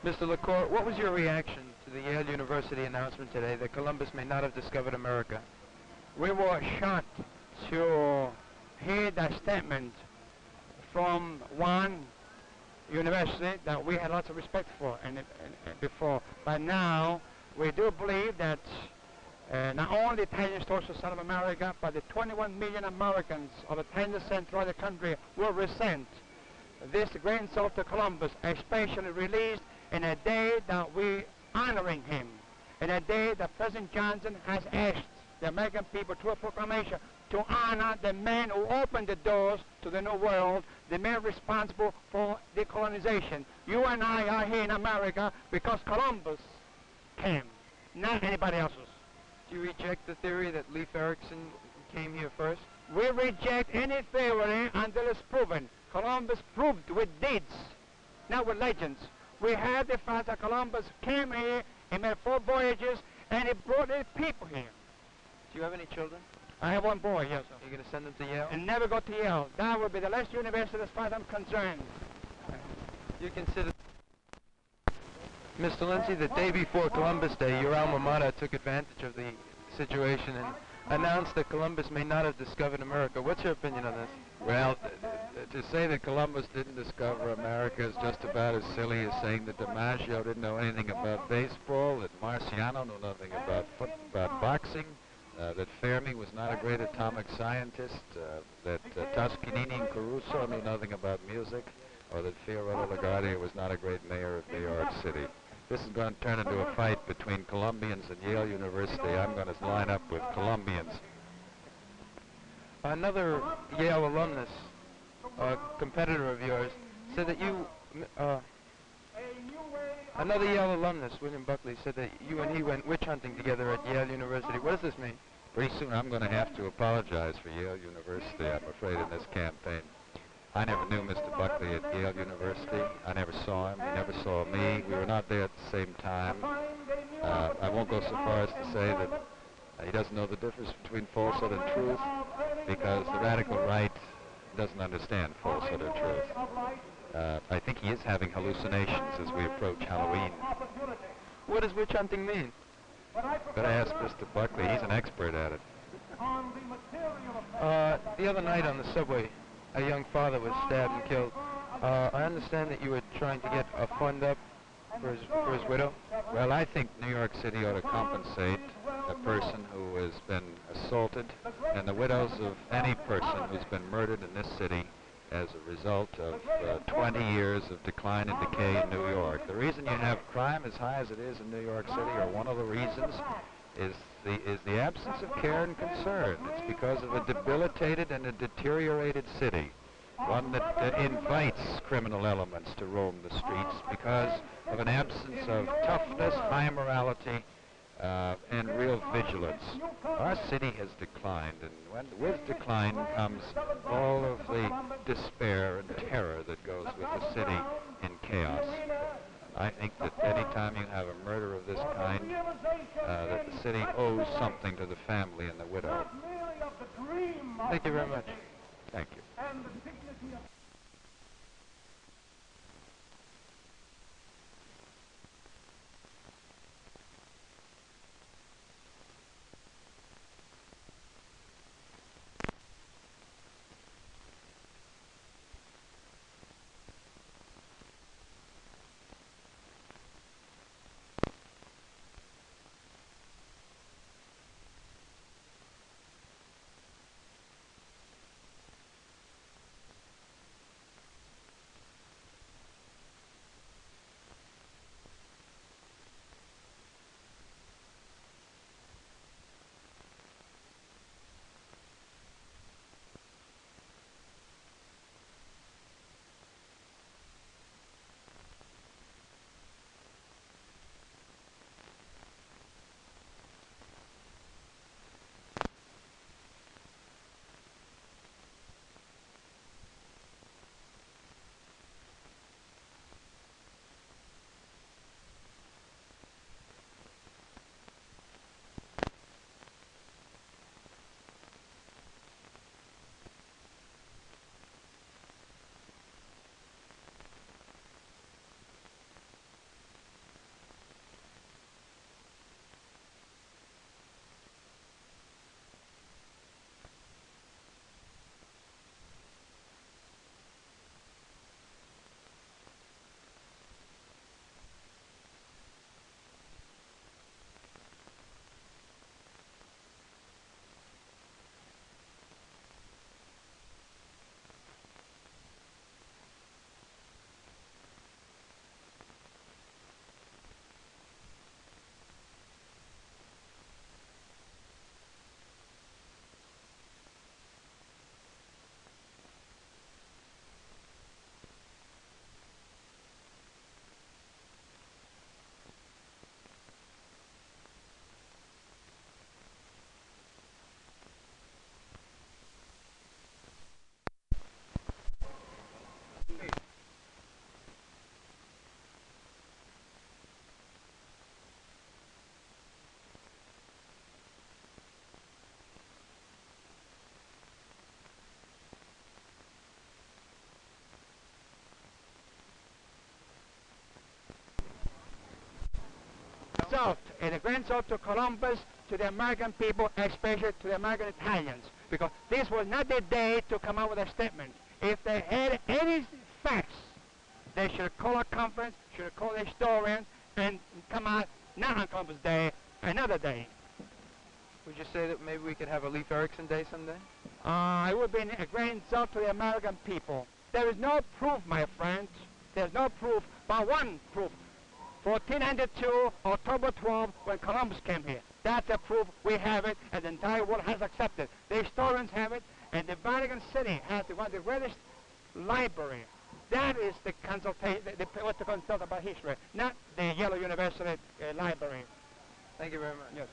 Mr. LaCour, what was your reaction to the Yale University announcement today that Columbus may not have discovered America? We were shocked to hear that statement from one university that we had lots of respect for and before. But now we do believe that not only the Italians towards the Son of America, but the 21 million Americans of the 10% throughout the country will resent this great insult to Columbus, especially released in a day that we honoring him, in a day that President Johnson has asked the American people through a proclamation to honor the man who opened the doors to the New World, the man responsible for decolonization. You and I are here in America because Columbus came, not anybody else's. Do you reject the theory that Leif Erikson came here first? We reject any theory until it's proven. Columbus proved with deeds, not with legends. We have the fact that Columbus came here, he made 4 voyages, and he brought his people here. Do you have any children? I have 1 boy, yes, sir. Are you going to send them to Yale? And never go to Yale. That would be the last university as far as I'm concerned. You consider... Mr. Lindsay, the day before Columbus Day, your alma mater took advantage of the situation and announced that Columbus may not have discovered America. What's your opinion on this? Well, to say that Columbus didn't discover America is just about as silly as saying that DiMaggio didn't know anything about baseball, that Marciano knew nothing about boxing, that Fermi was not a great atomic scientist, that Toscanini and Caruso knew nothing about music, or that Fiorello LaGuardia was not a great mayor of New York City. This is going to turn into a fight between Columbians and Yale University. I'm going to line up with Columbians. Another Yale alumnus, a competitor of yours, said that you, another Yale alumnus, William Buckley, said that you and he went witch hunting together at Yale University. What does this mean? Pretty soon I'm going to have to apologize for Yale University, I'm afraid, in this campaign. I never knew Mr. Buckley at Yale University. I never saw him. He never saw me. We were not there at the same time. I won't go so far as to say that he doesn't know the difference between falsehood and truth, because the radical right doesn't understand falsehood or truth. I think he is having hallucinations as we approach Halloween. What does witch hunting mean? Better ask Mr. Buckley. He's an expert at it. The other night on the subway, a young father was stabbed and killed. I understand that you were trying to get a fund up for his widow. Well, I think New York City ought to compensate a person who has been assaulted and the widows of any person who's been murdered in this city as a result of 20 years of decline and decay in New York. The reason you have crime as high as it is in New York City, or one of the reasons, is the absence of care and concern. It's because of a debilitated and a deteriorated city, one that invites criminal elements to roam the streets because of an absence of toughness, high morality, and real vigilance. Our city has declined, and with decline comes all of the despair and terror that goes with a city in chaos. I think that any time you have a murder of this kind, that the city owes something to the family and the widow. Thank you very much. Thank you. insult, and a great insult to Columbus, to the American people, especially to the American Italians, because this was not the day to come out with a statement. If they had any facts, they should call a conference, should call a historian, and come out not on Columbus Day, another day. Would you say that maybe we could have a Leif Erikson Day someday? It would be a great insult to the American people. There is no proof, my friends. There's no proof, but one proof. 1492, October 12, when Columbus came here. That's a proof. We have it, and the entire world has accepted. The historians have it, and the Vatican City has one of the greatest library. That is the consultation, what to consult about history, not the Yale University library. Thank you very much. Yes.